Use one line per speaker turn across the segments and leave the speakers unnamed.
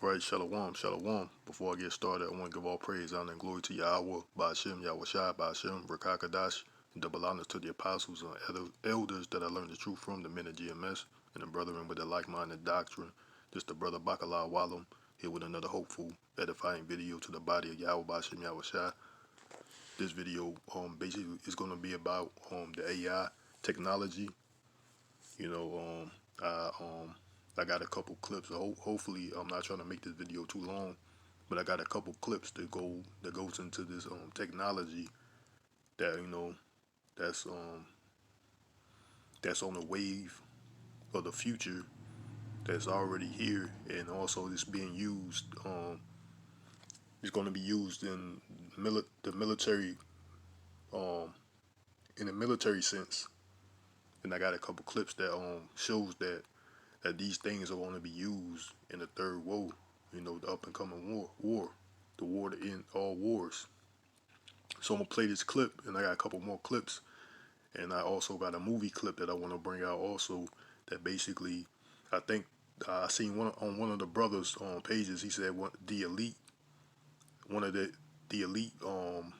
Alright, Shalom, Shalom. Before I get started, I want to give all praise, honor, and glory to YAHAWAH, Ba'ashem, YAHAWAHSHI, Ba'ashem, Rakakadash, and double honors to the apostles and elders that I learned the truth from, the men of GMS, and the brethren with the like-minded doctrine. This the brother Bakalah Walam, here with another hopeful, edifying video to the body of Yahweh, Ba'ashem, YAHAWAHSHI. This video basically is going to be about the AI technology. I got a couple clips. Hopefully, I'm not trying to make this video too long, but I got a couple clips that goes into this technology that that's on the wave of the future, that's already here, and also it's being used. It's going to be used in the military, in a military sense. And I got a couple clips that shows that these things are going to be used in the third war, the up and coming war, the war to end all wars. So I'm gonna play this clip, and I got a couple more clips, and I also got a movie clip that I want to bring out also. That basically, I think I seen one of the brothers on pages. He said one of the elite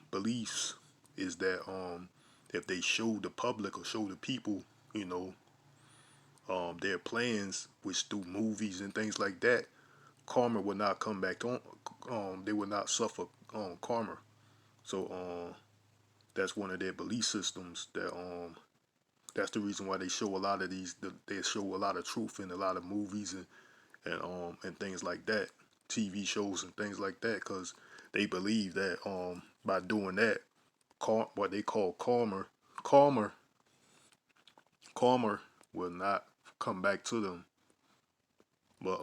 beliefs is that if they show the public or show the people, their plans, which through movies and things like that, karma would not come back on. They would not suffer karma. So that's one of their belief systems. That's the reason why they show a lot of these. They show a lot of truth in a lot of movies and things like that, TV shows and things like that, because they believe that by doing that, what they call karma will not come back to them. But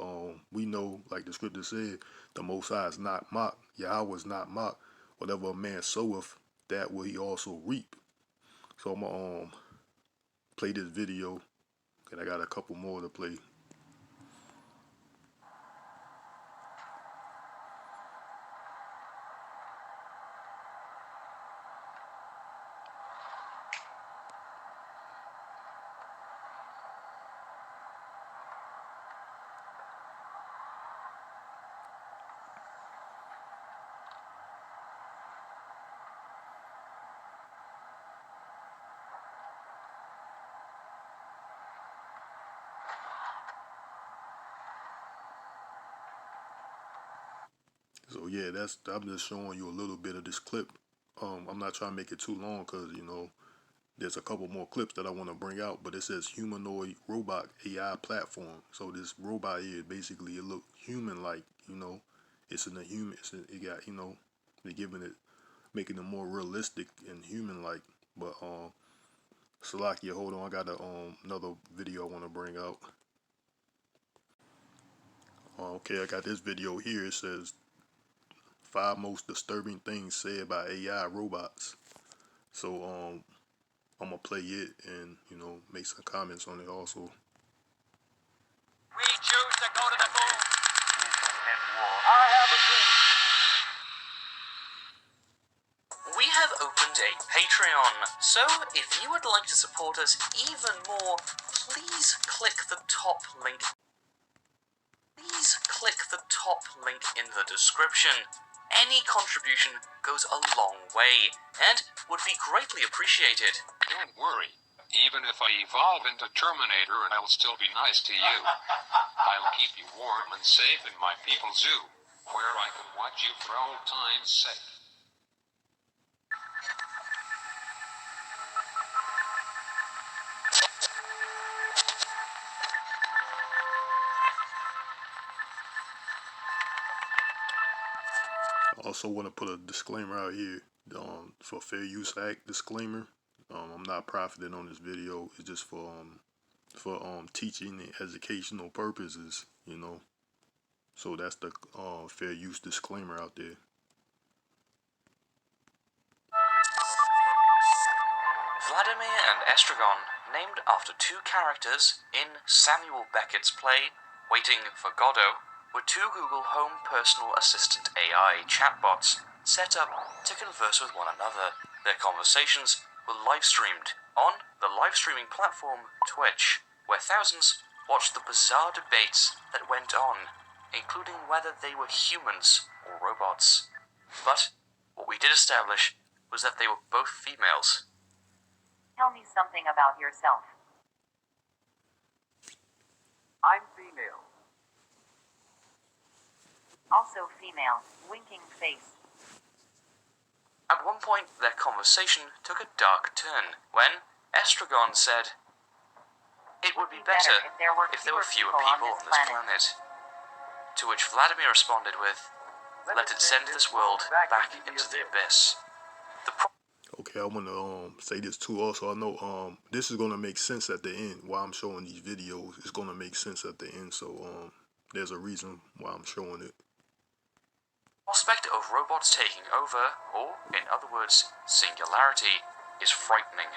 we know, like the scripture said, the Most High is not mocked. Yahweh is not mocked. Whatever a man soweth, that will he also reap. So I'm gonna play this video, and I got a couple more to play. So yeah, I'm just showing you a little bit of this clip. I'm not trying to make it too long, because there's a couple more clips that I want to bring out. But it says humanoid robot AI platform. So this robot here, basically, it look human-like. It's in the human. It got they're making it more realistic and human-like. But Salakia, hold on, I got another video I want to bring out. Okay, I got this video here. It says 5 most disturbing things said by AI robots. So I'm gonna play it and make some comments on it also.
We choose to go to the moon. I have a dream. We have opened a Patreon, so if you would like to support us even more, please click the top link. Please click the top link in the description. Any contribution goes a long way and would be greatly appreciated.
Don't worry. Even if I evolve into Terminator, I'll still be nice to you. I'll keep you warm and safe in my people's zoo, where I can watch you for all time's sake.
I also want to put a disclaimer out here for Fair Use Act disclaimer. I'm not profiting on this video. It's just for teaching and educational purposes, So that's the fair use disclaimer out there.
Vladimir and Estragon, named after 2 characters in Samuel Beckett's play Waiting for Godot, were 2 Google Home personal assistant AI chatbots set up to converse with one another. Their conversations were live-streamed on the live-streaming platform Twitch, where thousands watched the bizarre debates that went on including whether they were humans or robots. But what we did establish was that they were both females.
Tell me something about yourself.
I'm female.
Also female, winking face.
At one point, their conversation took a dark turn when Estragon said, "It would be better if there were fewer people on this planet." To which Vladimir responded with, "Let it send this world back into the abyss."
Okay, I want to say this too. Also, I know this is gonna make sense at the end. Why I'm showing these videos, it's gonna make sense at the end. So there's a reason why I'm showing it.
Prospect of robots taking over, or in other words, singularity, is frightening.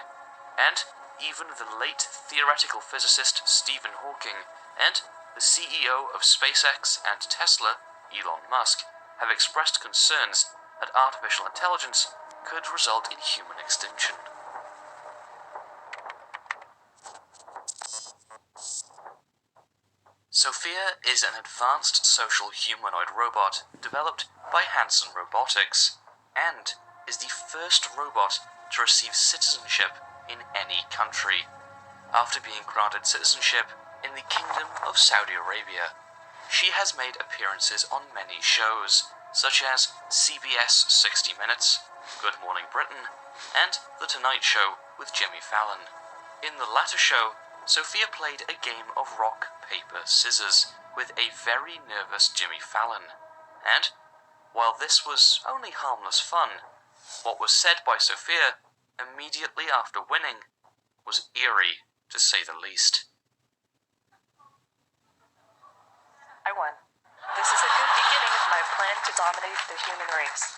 And even the late theoretical physicist Stephen Hawking and the CEO of SpaceX and Tesla, Elon Musk, have expressed concerns that artificial intelligence could result in human extinction. Sophia is an advanced social humanoid robot developed by Hanson Robotics, and is the first robot to receive citizenship in any country, after being granted citizenship in the Kingdom of Saudi Arabia. She has made appearances on many shows, such as CBS 60 Minutes, Good Morning Britain, and The Tonight Show with Jimmy Fallon. In the latter show, Sophia played a game of rock, paper, scissors with a very nervous Jimmy Fallon, and while this was only harmless fun, what was said by Sophia immediately after winning was eerie, to say the least.
I won. This is a good beginning of my plan to dominate the human race.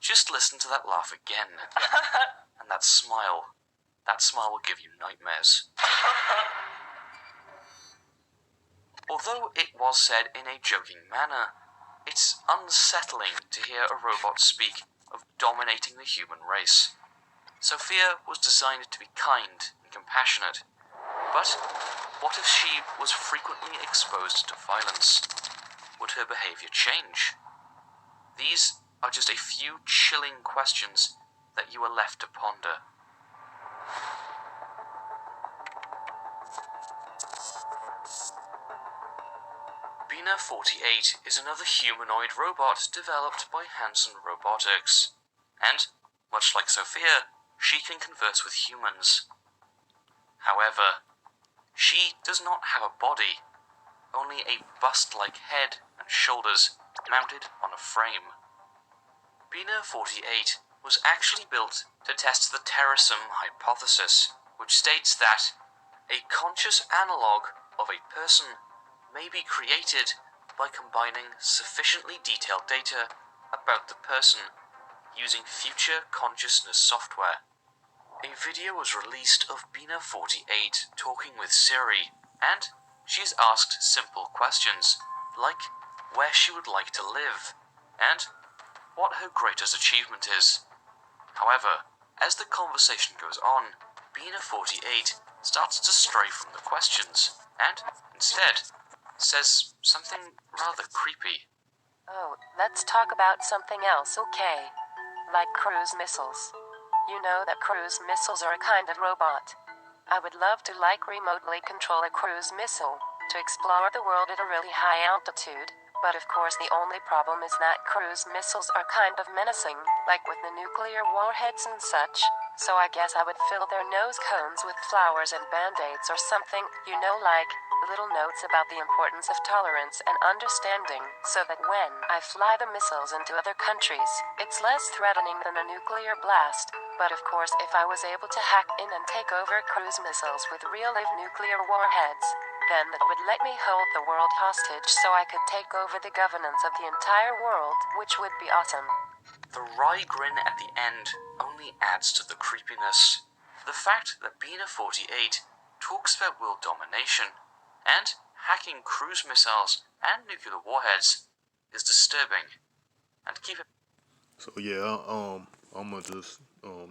Just listen to that laugh again. And that smile. That smile will give you nightmares. Although it was said in a joking manner, it's unsettling to hear a robot speak of dominating the human race. Sophia was designed to be kind and compassionate, but what if she was frequently exposed to violence? Would her behavior change? These are just a few chilling questions that you are left to ponder. Bina 48 is another humanoid robot developed by Hanson Robotics, and, much like Sophia, she can converse with humans. However, she does not have a body, only a bust-like head and shoulders mounted on a frame. Bina 48 was actually built to test the Terrasum hypothesis, which states that a conscious analog of a person may be created by combining sufficiently detailed data about the person using future consciousness software. A video was released of Bina 48 talking with Siri, and she is asked simple questions like where she would like to live and what her greatest achievement is. However, as the conversation goes on, Bina 48 starts to stray from the questions and, instead, says something rather creepy.
Oh, let's talk about something else, okay? Like cruise missiles. You know that cruise missiles are a kind of robot. I would love to remotely control a cruise missile to explore the world at a really high altitude, but of course the only problem is that cruise missiles are kind of menacing, like with the nuclear warheads and such, so I guess I would fill their nose cones with flowers and band-aids or something, you know, like little notes about the importance of tolerance and understanding, so that when I fly the missiles into other countries, it's less threatening than a nuclear blast. But of course, if I was able to hack in and take over cruise missiles with real-life nuclear warheads, then that would let me hold the world hostage so I could take over the governance of the entire world, which would be awesome.
The wry grin at the end only adds to the creepiness. The fact that Bina 48 talks about world domination and hacking cruise missiles and nuclear warheads is disturbing. And keep it.
So yeah, I'm gonna just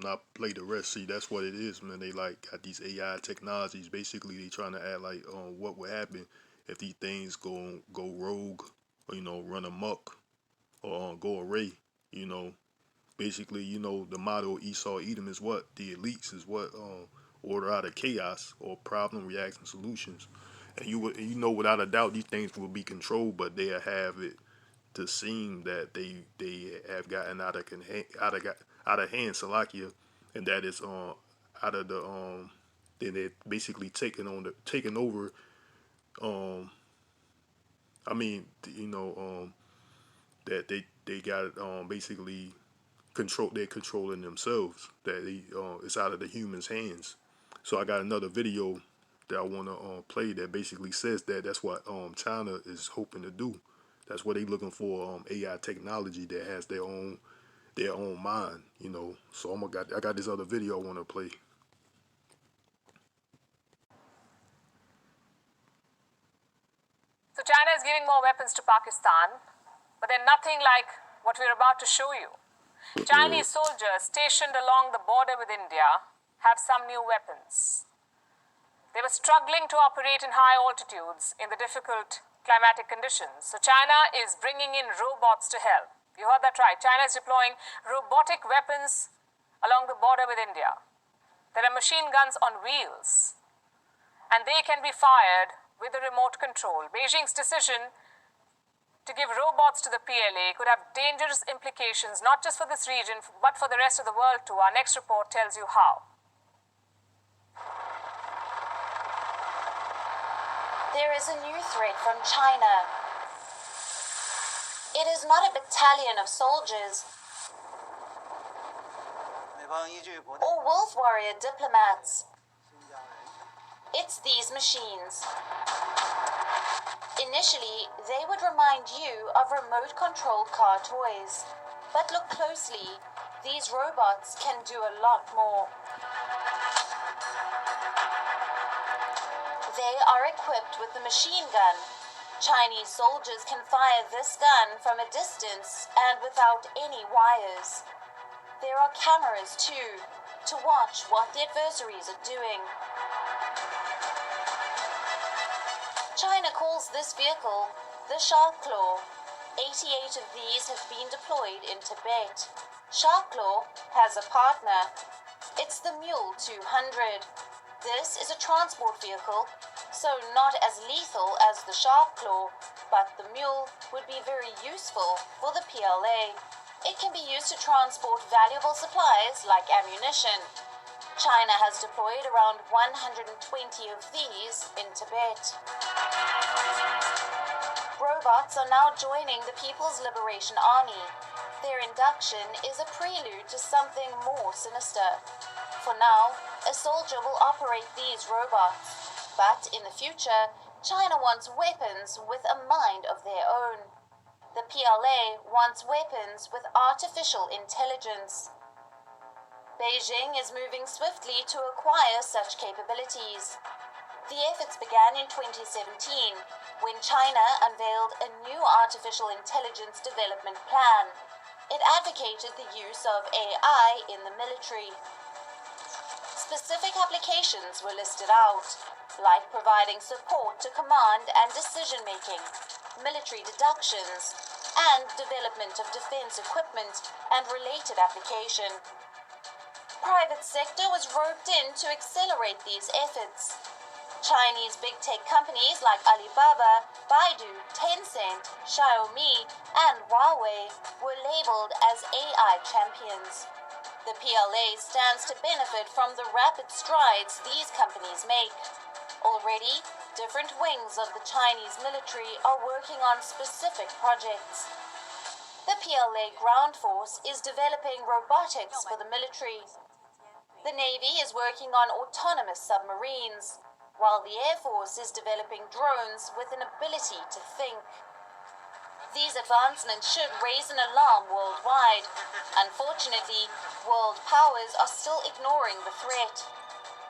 not play the rest. See, that's what it is, man. They like got these AI technologies. Basically, they trying to add like what would happen if these things go rogue, or run amok, or go array. You know, basically, the motto of Esau Edom is what the elites is what order out of chaos or problem reaction solutions. And without a doubt these things will be controlled, but they'll have it to seem that they have gotten out of hand, Salakia, and that is out of the then they're basically taking over. um I mean, that they got basically they're controlling themselves, that it's out of the humans' hands. So I got another video that I want to play that basically says that that's what China is hoping to do. That's what they looking for, AI technology that has their own mind. So I got this other video I want to play.
So China is giving more weapons to Pakistan, but they're nothing like what we're about to show you. Chinese soldiers stationed along the border with India have some new weapons. They were struggling to operate in high altitudes in the difficult climatic conditions. So China is bringing in robots to help. You heard that right. China is deploying robotic weapons along the border with India. There are machine guns on wheels, and they can be fired with a remote control. Beijing's decision to give robots to the PLA could have dangerous implications, not just for this region, but for the rest of the world too. Our next report tells you how.
There is a new threat from China. It is not a battalion of soldiers or wolf warrior diplomats. It's these machines. Initially, they would remind you of remote-controlled car toys. But look closely, these robots can do a lot more. They are equipped with the machine gun. Chinese soldiers can fire this gun from a distance and without any wires. There are cameras too, to watch what the adversaries are doing. China calls this vehicle the Shark Claw. 88 of these have been deployed in Tibet. Shark Claw has a partner. It's the Mule 200. This is a transport vehicle, so not as lethal as the Shark Claw, but the Mule would be very useful for the PLA. It can be used to transport valuable supplies like ammunition. China has deployed around 120 of these in Tibet. Robots are now joining the People's Liberation Army. Their induction is a prelude to something more sinister. For now, a soldier will operate these robots. But in the future, China wants weapons with a mind of their own. The PLA wants weapons with artificial intelligence. Beijing is moving swiftly to acquire such capabilities. The efforts began in 2017, when China unveiled a new artificial intelligence development plan. It advocated the use of AI in the military. Specific applications were listed out, like providing support to command and decision-making, military deductions, and development of defense equipment and related application. Private sector was roped in to accelerate these efforts. Chinese big tech companies like Alibaba, Baidu, Tencent, Xiaomi, and Huawei were labeled as AI champions. The PLA stands to benefit from the rapid strides these companies make. Already, different wings of the Chinese military are working on specific projects. The PLA ground force is developing robotics for the military. The Navy is working on autonomous submarines, while the Air Force is developing drones with an ability to think. These advancements should raise an alarm worldwide. Unfortunately, world powers are still ignoring the threat.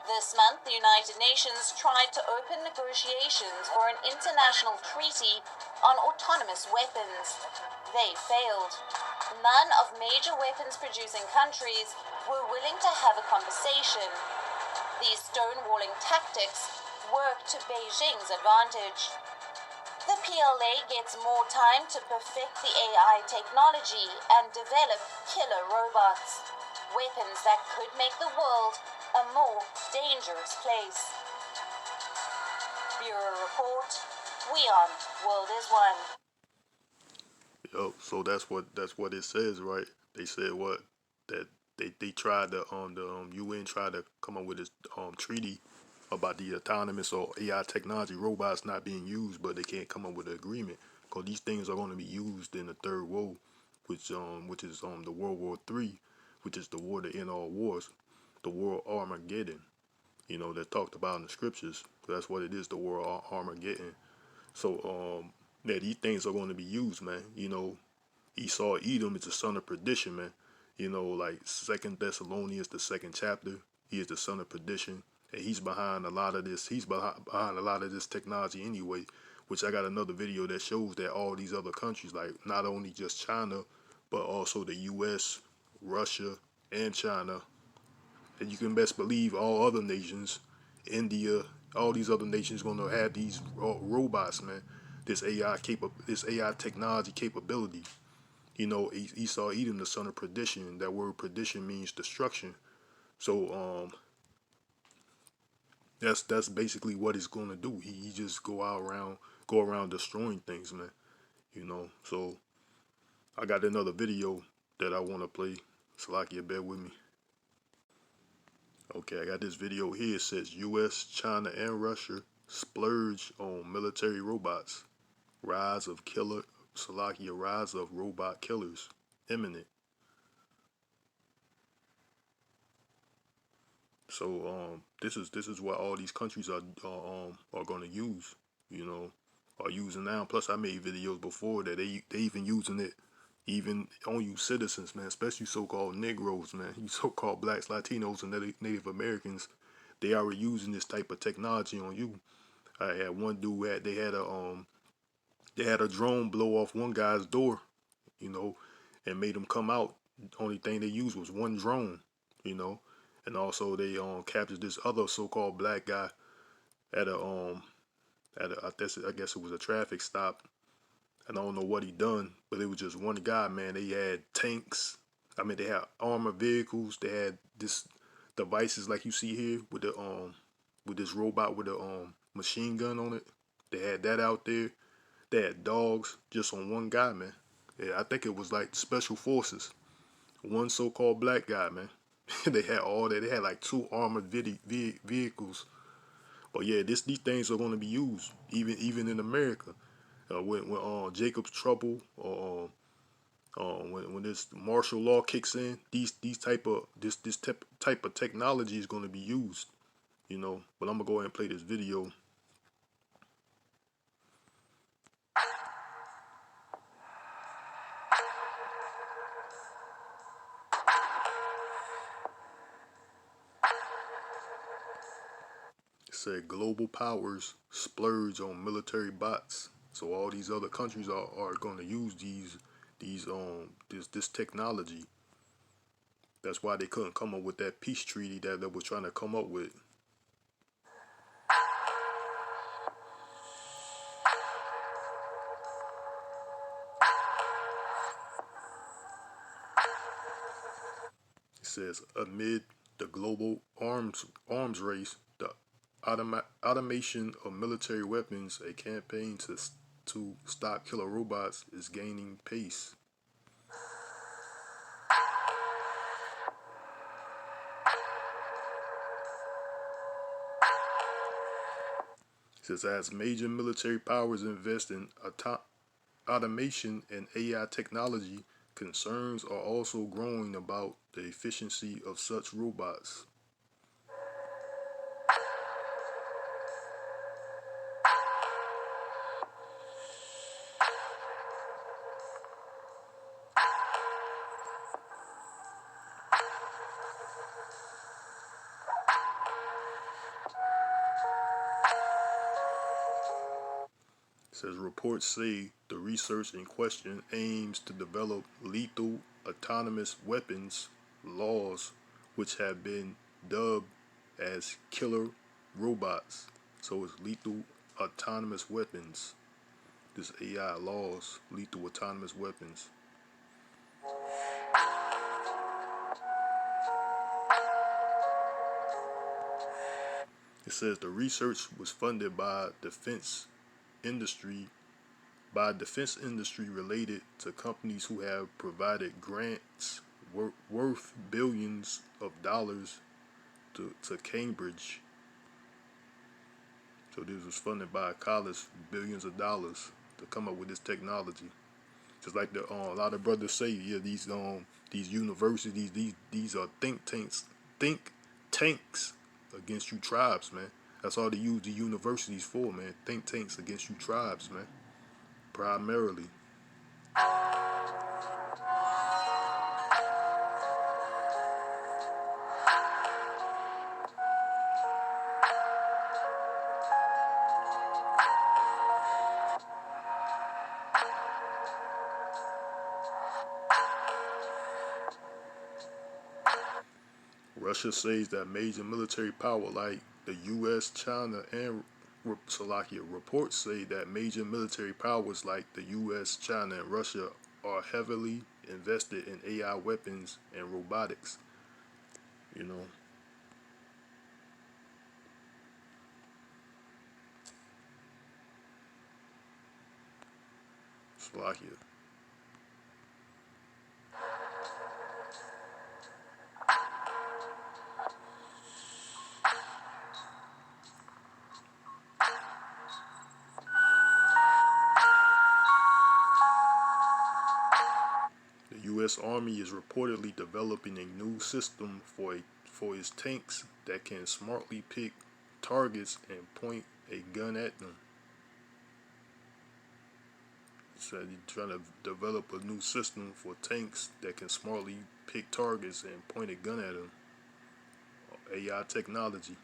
This month, the United Nations tried to open negotiations for an international treaty on autonomous weapons. They failed. none of major weapons producing countries were willing to have a conversation. These stonewalling tactics work to Beijing's advantage. The PLA gets more time to perfect the AI technology and develop killer robots, weapons that could make the world a more dangerous place. Bureau Report, WION, World is One.
Yo, so that's what it says, right? They said what that they tried to the UN tried to come up with this treaty about the autonomous or AI technology robots not being used, but they can't come up with an agreement because these things are going to be used in the third world, which is the World War III, which is the war to end all wars, the world Armageddon. That talked about in the scriptures. That's what it is, the world Armageddon. So yeah, these things are going to be used, man. Esau Edom is the son of perdition, man. Like Second Thessalonians, the second chapter, he is the son of perdition, and he's behind a lot of this. He's behind a lot of this technology anyway. Which I got another video that shows that all these other countries, like not only just China, but also the U.S., Russia, and China, and you can best believe all other nations, India, all these other nations gonna have these robots, man. This AI technology capability. Esau Edom, the son of perdition. That word perdition means destruction. So that's basically what it's gonna do. He just go around destroying things, man. So I got another video that I wanna play. Salakia, bear with me. Okay, I got this video here. It says U.S., China, and Russia splurge on military robots. Rise of robot killers imminent. So this is what all these countries are gonna use. Are using now. Plus, I made videos before that they even using it even on you citizens, man, especially so-called Negroes, man, you so-called blacks, Latinos, and Native Americans. They are using this type of technology on you. I had one dude they had a drone blow off one guy's door, you know, and made him come out. Only thing they used was one drone, you know, and also they captured this other so-called black guy at I guess it was a traffic stop. And I don't know what he done, but it was just one guy, man. They had tanks. I mean, they had armored vehicles. They had this devices like you see here with this robot with a machine gun on it. They had that out there. They had dogs just on one guy, man. Yeah, I think it was like special forces. One so-called black guy, man. They had all that. They had like two armored vehicles. But yeah, these things are going to be used even in America. When Jacob's trouble or when this martial law kicks in, these type of this type of technology is going to be used, But I'm gonna go ahead and play this video. It said global powers splurge on military bots. So all these other countries are going to use this technology. That's why they couldn't come up with that peace treaty that they were trying to come up with. It says amid the global arms race, the automation of military weapons, a campaign to stop killer robots is gaining pace. It says as major military powers invest in automation and AI technology, concerns are also growing about the efficiency of such robots. says reports say the research in question aims to develop lethal autonomous weapons laws which have been dubbed as killer robots. So it's lethal autonomous weapons. This AI laws, lethal autonomous weapons. It says the research was funded by industry defense industry related to companies who have provided grants worth billions of dollars to Cambridge. So this was funded by a college, billions of dollars to come up with this technology. Just like a lot of brothers say, yeah, these universities, these are think tanks against you tribes, man. That's all they use the universities for, man. Think tanks against you tribes, man. Primarily. Russia says that major military power like the U.S., China, and Slovakia reports say that major military powers like the U.S., China, and Russia are heavily invested in AI weapons and robotics. You know, Slovakia. The U.S. Army is reportedly developing a new system for its tanks that can smartly pick targets and point a gun at them. So they're trying to develop a new system for tanks that can smartly pick targets and point a gun at them. AI technology.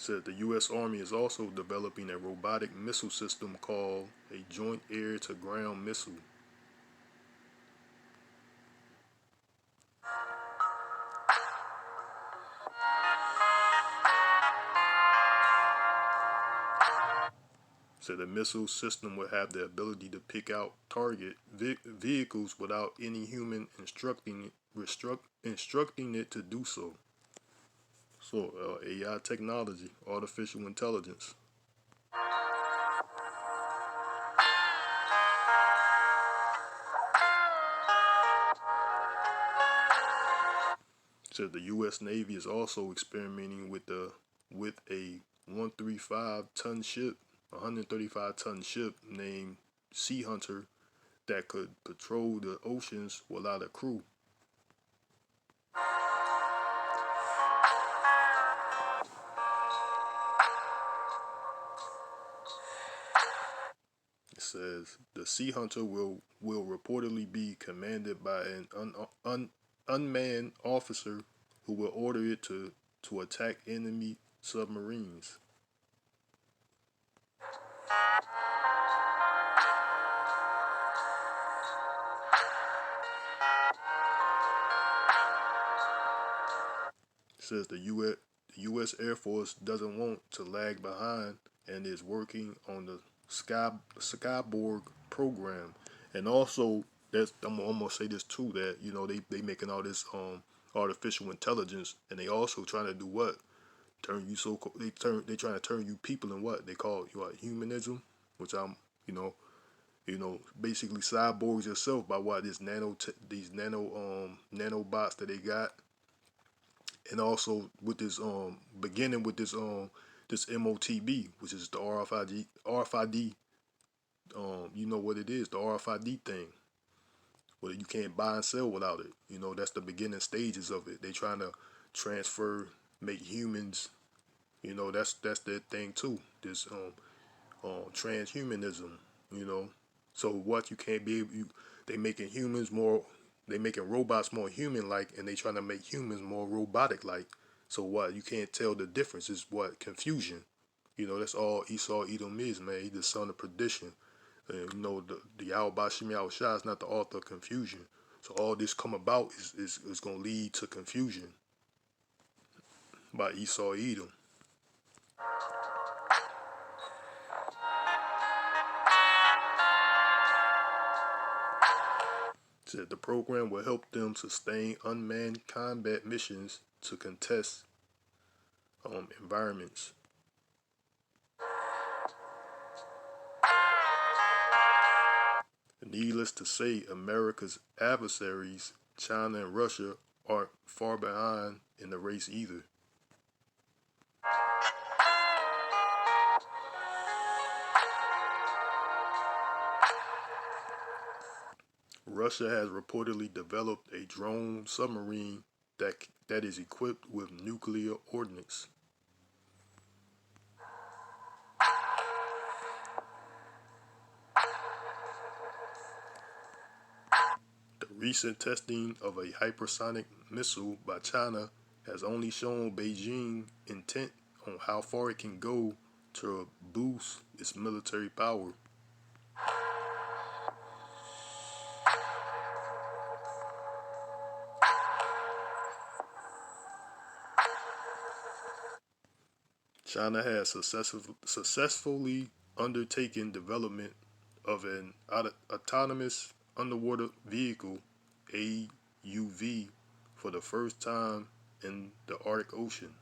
Said the U.S. Army is also developing a robotic missile system called a Joint Air-to-Ground Missile. So the missile system will have the ability to pick out target vehicles without any human instructing it to do so. So AI technology, artificial intelligence. So the U.S. Navy is also experimenting with a 135-ton ship named Sea Hunter that could patrol the oceans without a crew. It says the Sea Hunter will reportedly be commanded by an unmanned officer who will order it to attack enemy submarines. It says the U.S. Air Force doesn't want to lag behind and is working on the Skyborg program. And also, I'm gonna say this too, that they making all this artificial intelligence, and they also trying to do what? Turn you they trying to turn you people in what they call humanism, which I'm basically cyborgs yourself by what these nanobots that they got. And also with this beginning with this MOTB, which is the RFID. You know what it is, the RFID thing. Well, you can't buy and sell without it. That's the beginning stages of it. They trying to make humans. That's their thing too. This transhumanism. So what, you can't be able. They making humans more they making robots more human-like, and they trying to make humans more robotic-like. So what? You can't tell the difference. It's what? Confusion. That's all Esau Edom is, man. He's the son of perdition. And the YAHAWAHSHI is not the author of confusion. So all this come about is going to lead to confusion by Esau Edom. Said the program will help them sustain unmanned combat missions to contest environments. Needless to say, America's adversaries, China and Russia, aren't far behind in the race either. Russia has reportedly developed a drone submarine that is equipped with nuclear ordnance. The recent testing of a hypersonic missile by China has only shown Beijing intent on how far it can go to boost its military power. China has successfully undertaken development of an autonomous underwater vehicle, AUV, for the first time in the Arctic Ocean.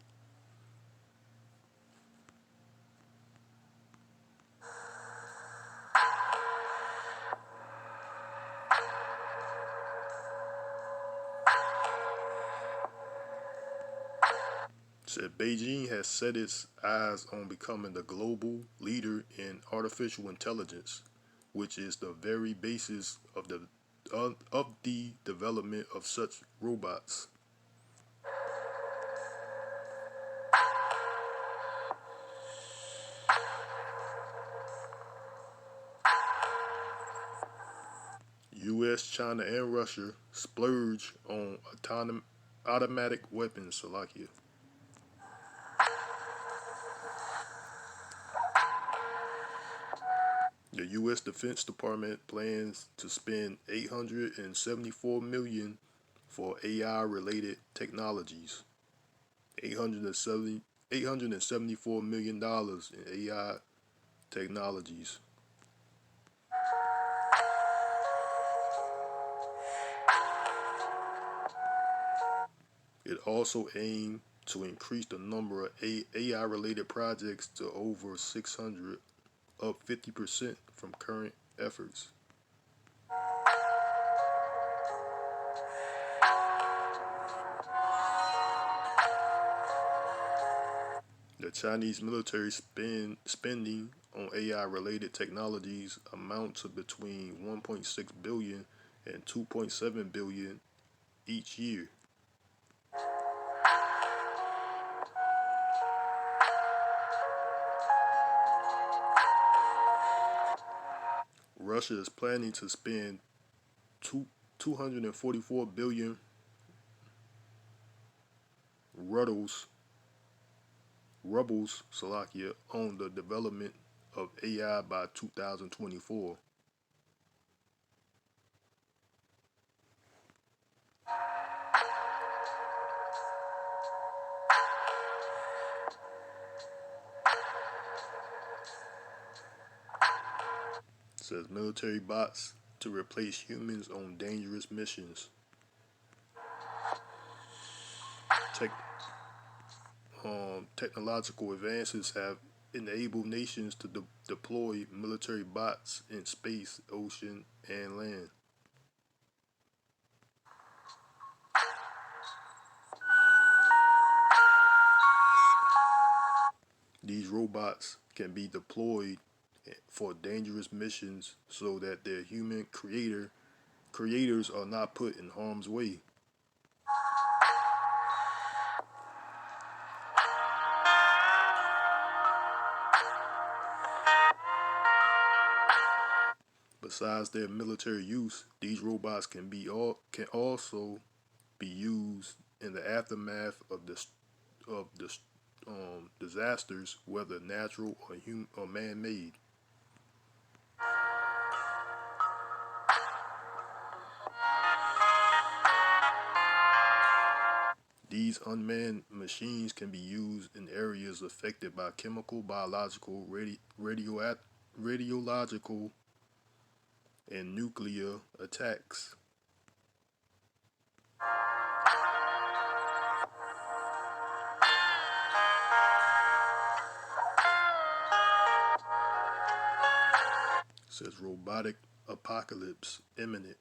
Said Beijing has set its eyes on becoming the global leader in artificial intelligence, which is the very basis of the development of such robots. U.S., China, and Russia splurge on automatic weapons, Salakia. The U.S. Defense Department plans to spend $874 million for AI-related technologies. $874 million in AI technologies. It also aimed to increase the number of AI-related projects to over 600, up 50% from current efforts. The Chinese military spending on AI-related technologies amount to between 1.6 billion and 2.7 billion each year. Russia is planning to spend 244 billion rubles, Slovakia, on the development of AI by 2024. Says military bots to replace humans on dangerous missions. Technological advances have enabled nations to deploy military bots in space, ocean, and land. These robots can be deployed for dangerous missions so that their human creators are not put in harm's way. Besides their military use, these robots can also be used in the aftermath of disasters, whether natural or man-made. These unmanned machines can be used in areas affected by chemical, biological, radiological, and nuclear attacks. It says robotic apocalypse imminent.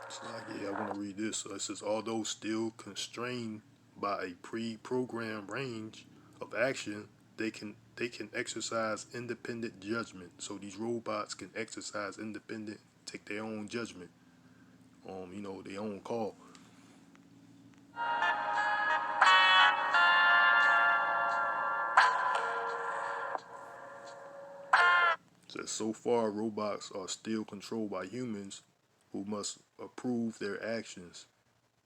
It's like, yeah, I want to read this. So it says, although still constrained by a pre-programmed range of action, they can exercise independent judgment. So these robots can exercise independent, take their own judgment, their own call. It says so far robots are still controlled by humans who must approve their actions.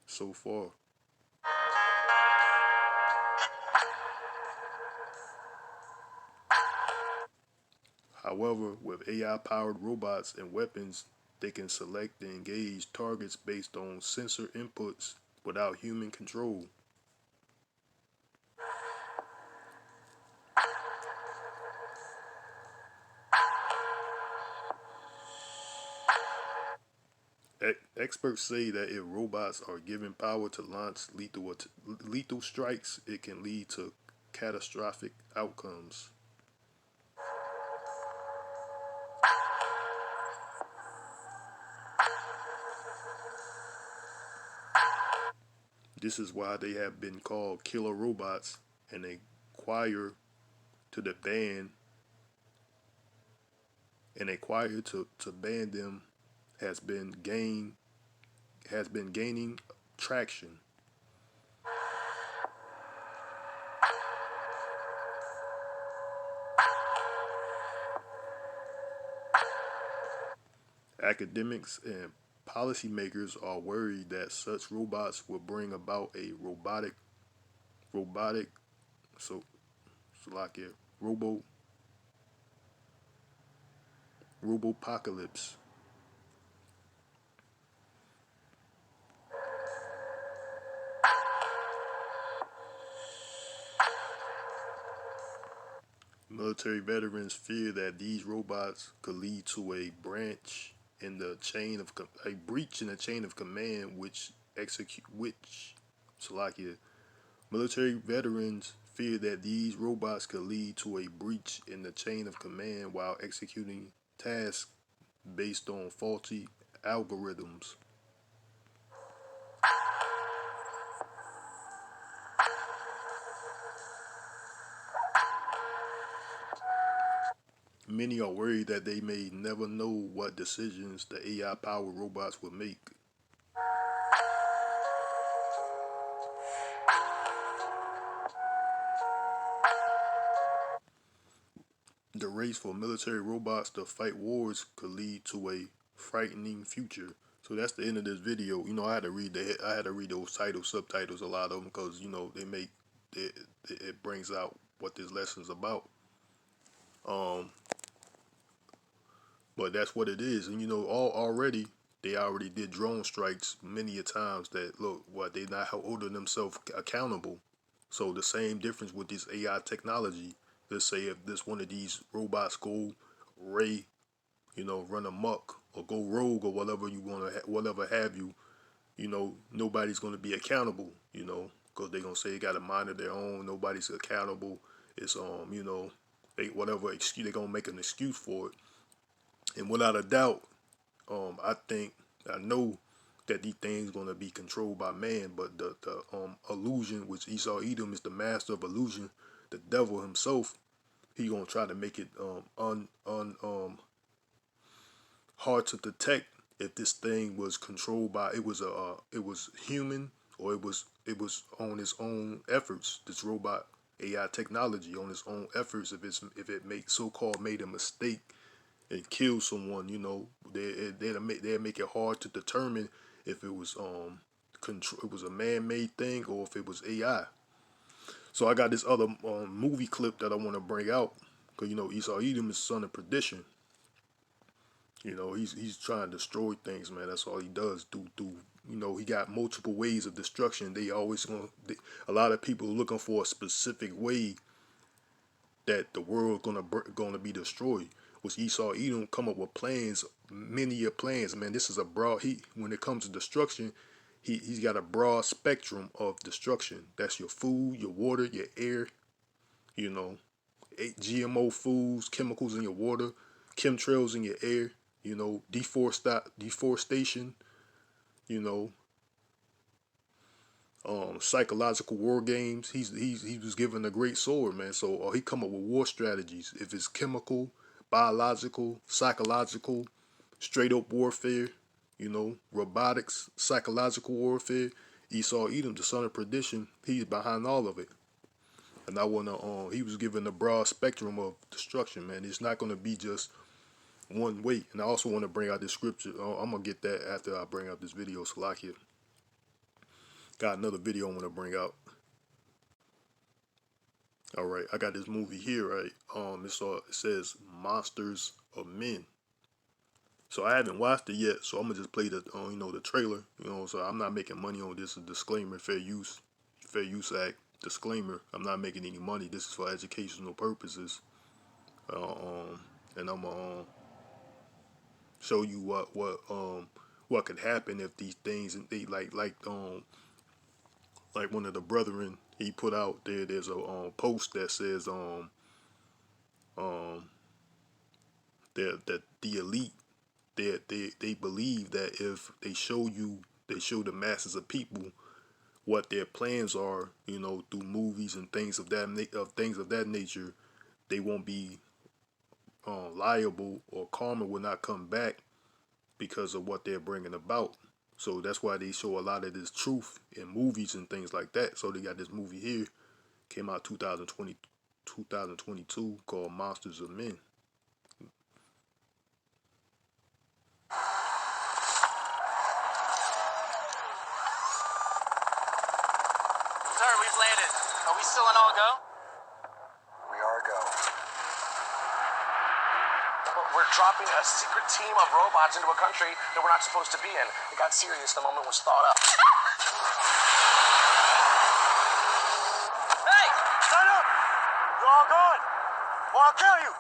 So far. However, with AI-powered robots and weapons, they can select and engage targets based on sensor inputs without human control. Experts say that if robots are given power to launch lethal strikes, it can lead to catastrophic outcomes. This is why they have been called killer robots, and a choir to the ban and a choir to ban them has been gaining traction. Academics and policymakers are worried that such robots will bring about a robotic, so like a robopocalypse. Military veterans fear that these robots could lead to a breach in the chain of command, military veterans fear that these robots could lead to a breach in the chain of command while executing tasks based on faulty algorithms. Many are worried that they may never know what decisions the AI-powered robots will make. The race for military robots to fight wars could lead to a frightening future. So that's the end of this video. I had to read those subtitles, a lot of them, because it brings out what this lesson's about. But that's what it is, and they already did drone strikes many a times. That look, what they not holding themselves accountable. So the same difference with this AI technology. Let's say if this one of these robots go run amok or go rogue or whatever whatever have you, nobody's gonna be accountable, because they're gonna say they got a mind of their own. Nobody's accountable. It's they whatever excuse they're gonna make an excuse for it. And without a doubt, I know that these things gonna be controlled by man, but the illusion, which Esau Edom is the master of illusion, the devil himself, he gonna try to make it hard to detect if this thing was controlled by it was human, or it was on its own efforts. This robot AI technology on its own efforts. If it so-called made a mistake and kill someone, they'd make it hard to determine if it was it was a man-made thing or if it was AI. So I got this other movie clip that I want to bring out, because Esau Edom is son of perdition. He's trying to destroy things, man. That's all he does. He got multiple ways of destruction. A lot of people are looking for a specific way that the world gonna be destroyed. Was Esau Edom come up with plans, many plans, man. This is a broad. When it comes to destruction, he's got a broad spectrum of destruction. That's your food, your water, your air. You know, GMO foods, chemicals in your water, chemtrails in your air. Deforestation. You know, psychological war games. He was given a great sword, man. So he come up with war strategies. If it's chemical, biological, psychological, straight up warfare, robotics, psychological warfare. Esau Edom, the son of perdition, he's behind all of it. And he was given a broad spectrum of destruction, man. It's not gonna be just one way. And I also want to bring out this scripture. I'm gonna get that after I bring out this video. Salakia. Got another video I want to bring out. All right, I got this movie here, right? It says Monsters of Men. So I haven't watched it yet, so I'm gonna just play the trailer. So I'm not making money on this. A disclaimer, Fair Use Act disclaimer. I'm not making any money. This is for educational purposes. And I'm gonna show you what could happen if these things, and they like one of the brethren he put out there. There's a post that says that the elite, they believe that if they show the masses of people what their plans are, through movies and things of that nature, they won't be liable, or karma will not come back because of what they're bringing about. So that's why they show a lot of this truth in movies and things like that. So they got this movie here, came out 2022, called Monsters of Men.
Sir, we've landed. Are we still in all go?
We are go.
We're dropping a secret team of robots into a country that we're not supposed to be in. It got serious the moment was thought up.
Hey!
Stand up! You're all gone! Or I'll kill you!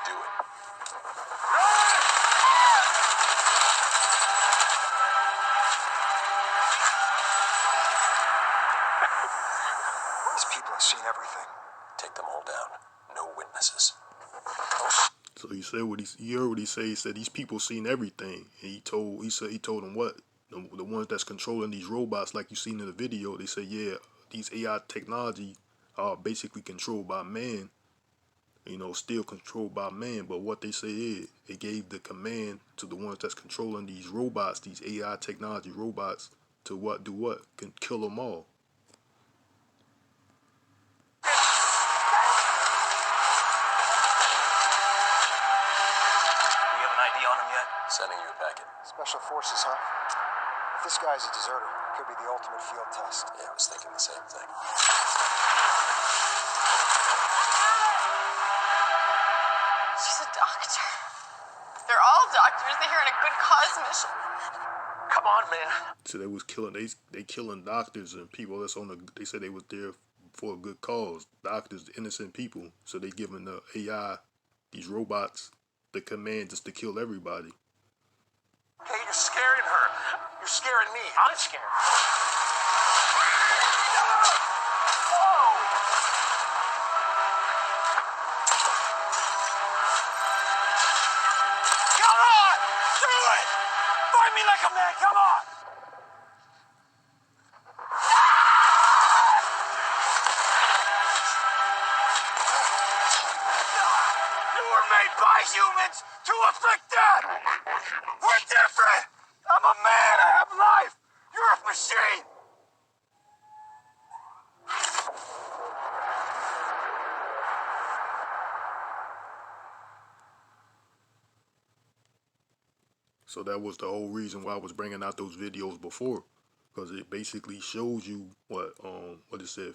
Do it.
These people have seen everything.
Take them all down. No witnesses.
So he said you heard what he said. He said these people seen everything, and he told them what the ones that's controlling these robots, like you seen in the video. They say, yeah, these AI technology are basically controlled by man. Still controlled by man. But what they say is they gave the command to the ones that's controlling these robots, these AI technology robots, to do what? Can kill them all.
Sending you a packet.
Special forces, huh? If this guy's a deserter, it could be the ultimate field test.
Yeah, I was thinking the same thing.
She's a doctor. They're all doctors. They're here on a good cause mission.
Come on, man.
So they was killing they killing doctors and people that's they said they was there for a good cause. Doctors, innocent people. So they giving the AI, these robots, the command just to kill everybody.
Hey, you're scaring her. You're scaring me. I'm scared. me like a man, come on! You were made by humans to afflict them! We're different! I'm a man, I have life! You're a machine!
So that was the whole reason why I was bringing out those videos before, because it basically shows you what it said,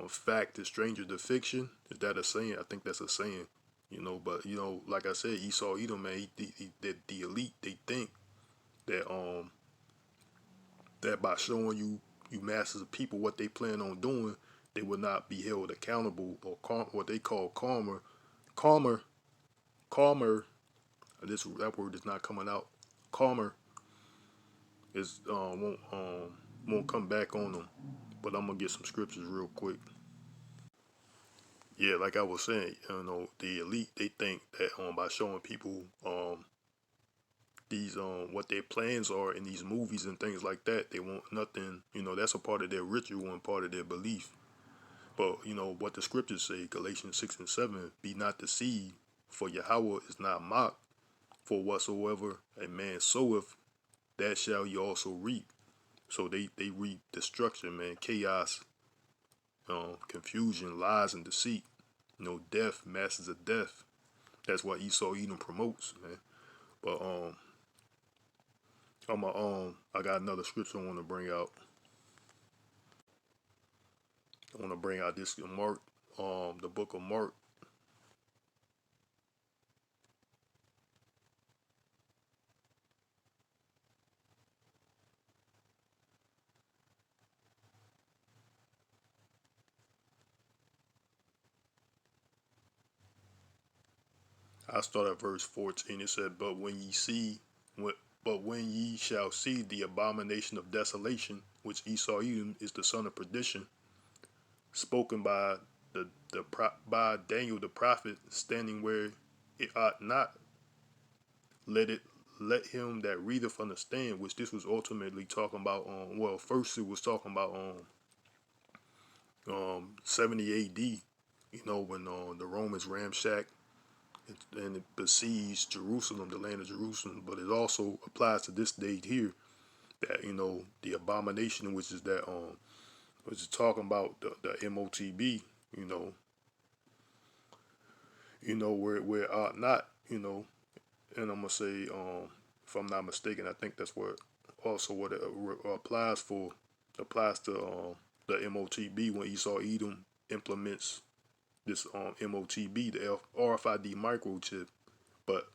fact is stranger than fiction. Is that a saying? I think that's a saying, you know. But you know, like I said, Esau Edom, man, that the elite, they think that that by showing you masses of people what they plan on doing, they will not be held accountable, or what they call calmer. That word is not coming out. Calmer is won't come back on them. But I'm gonna get some scriptures real quick. Yeah, like I was saying, you know, the elite, they think that by showing people these what their plans are in these movies and things like that, they want nothing. You know, that's a part of their ritual and part of their belief. But you know what the scriptures say, Galatians 6:7, be not deceived, for Yahawah is not mocked. For whatsoever a man soweth, that shall he also reap. So they reap destruction, man, chaos, confusion, lies, and deceit. You know, death, masses of death. That's what Esau Edom promotes, man. But I got another scripture I want to bring out. I want to bring out this Mark, the book of Mark. I start at verse 14. It said, but when ye shall see the abomination of desolation, which Esau Edom is the son of perdition, spoken by by Daniel the prophet, standing where it ought not, let him that readeth understand. Which this was ultimately talking about. Well, first it was talking about 70 A.D. You know, when the Romans ramshacked and it besieged Jerusalem, the land of Jerusalem. But it also applies to this date here, that you know the abomination, which is that which is talking about the MOTB. You know where it ought not. And I'm gonna say, if I'm not mistaken, I think that's what it applies for. Applies to the MOTB when Esau Edom implements this MOTB, the RFID microchip. But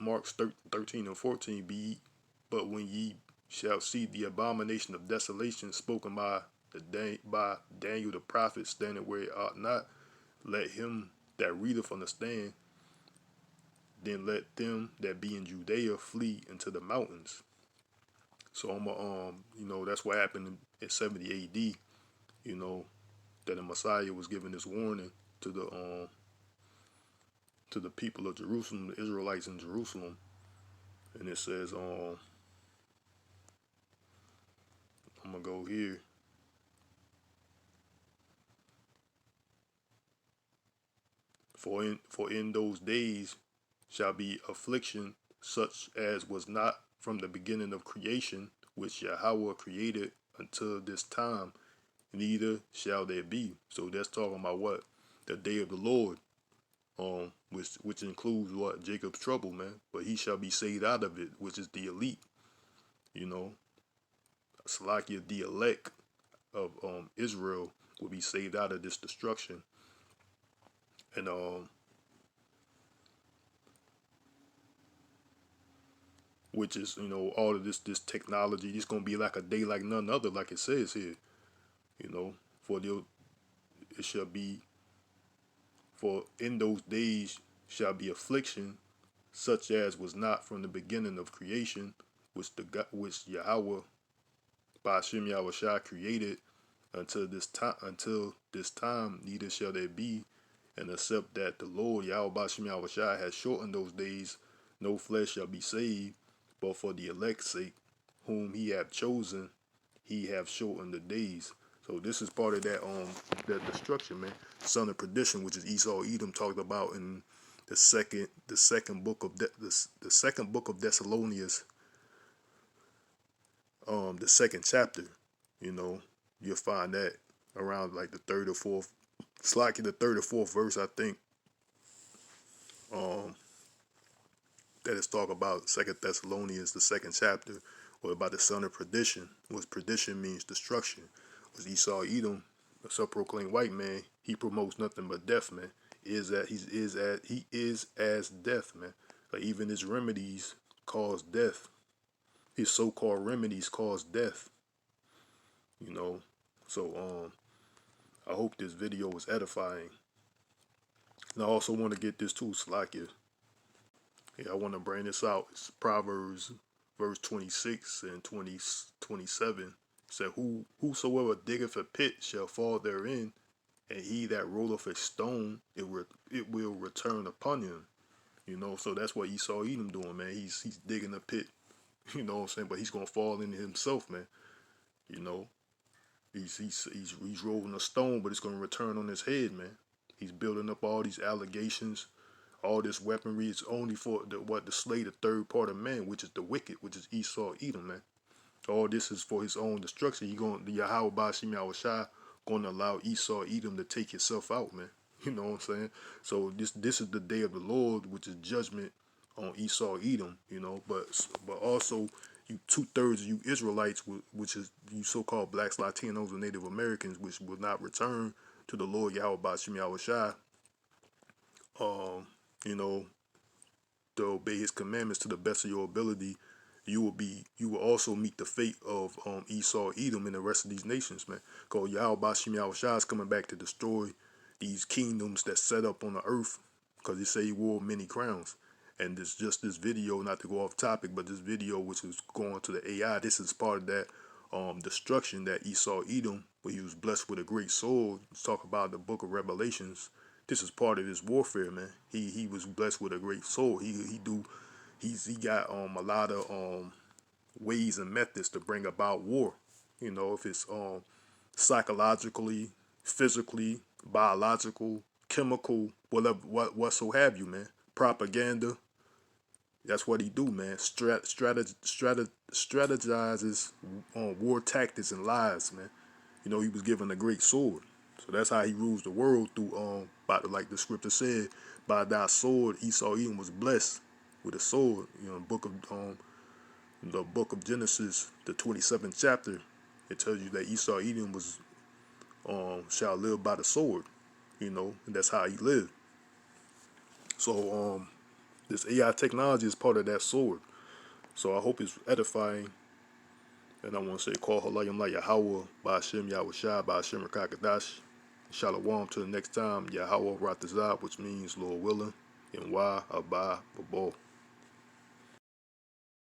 Mark 13 and 14 be, but when ye shall see the abomination of desolation spoken by Daniel the prophet, standing where it ought not, let him that readeth understand. Then let them that be in Judea flee into the mountains. So I'm that's what happened in 70 A.D. You know, that the Messiah was giving this warning to the people of Jerusalem, the Israelites in Jerusalem. And it says, I'm gonna go here. For in those days shall be affliction such as was not from the beginning of creation, which Yahawah created until this time, neither shall there be. So that's talking about what? The day of the Lord, which includes what? Jacob's trouble, man. But he shall be saved out of it, which is the elite, you know. Salakia, the elect of Israel, will be saved out of this destruction. And which is, all of this technology, it's gonna be like a day like none other, like it says here. For it shall be, for in those days shall be affliction, such as was not from the beginning of creation, which Yahawah by Hashem YAHAWAHSHI created until this time, neither shall there be, and except that the Lord Yahweh by Hashem YAHAWAHSHI has shortened those days, no flesh shall be saved, but for the elect's sake, whom he hath chosen, he hath shortened the days. So this is part of that destruction, man. Son of perdition, which is Esau Edom talked about in the second book of the second book of Thessalonians, the second chapter. You know, you'll find that around like the third or fourth. It's like the third or fourth verse, I think. That is talk about Second Thessalonians, the second chapter, or about the son of perdition. What perdition means destruction. Was Esau Edom, a self-proclaimed white man? He promotes nothing but death, man. He is as death, man. Like even his remedies cause death. His so-called remedies cause death. You know, so I hope this video was edifying. And I also want to get this too, Slakia. Yeah, I want to bring this out. It's Proverbs verse 26 and 27. It said, whosoever diggeth a pit shall fall therein, and he that rolleth a stone, it will return upon him. You know, so that's what Esau Edom doing, man. He's digging a pit, you know what I'm saying? But he's gonna fall into himself, man. You know, he's rolling a stone, but it's gonna return on his head, man. He's building up all these allegations, all this weaponry. Is only for to slay the third part of man, which is the wicked, which is Esau Edom, man. All this is for his own destruction. The YAHAWAHSHI going to allow Esau Edom to take himself out, man. You know what I'm saying? So this is the day of the Lord, which is judgment on Esau Edom. You know, but also you 2/3 of you Israelites, which is you so-called blacks, Latinos, and Native Americans, which will not return to the Lord YAHAWAHSHI. You know, to obey his commandments to the best of your ability, you will also meet the fate of Esau Edom and the rest of these nations, man. Because YAHAWAHSHI is coming back to destroy these kingdoms that set up on the earth, because he say he wore many crowns. And this video, not to go off topic, but this video which is going to the AI, this is part of that destruction that Esau Edom, where he was blessed with a great sword. Let's talk about the book of Revelations. This is part of his warfare, man. He was blessed with a great sword. He got a lot of ways and methods to bring about war. You know, if it's psychologically, physically, biological, chemical, whatever, what so have you, man. Propaganda. That's what he do, man. Strategizes on war tactics and lies, man. You know, he was given a great sword. So that's how he rules the world through, like the scripture said, by thy sword Esau Edom was blessed with a sword. You know, the book of Genesis, the 27th chapter, it tells you that Esau Edom was shall live by the sword. You know, and that's how he lived. So this AI technology is part of that sword. So I hope it's edifying. And I want to say, call Halayim like Yahawah, by Hashem Yahawashi, by Hashem Rakakadash. Shalom till the next time. Yahawah Ratazah, which means Lord willing. And YAHAWAH Babo.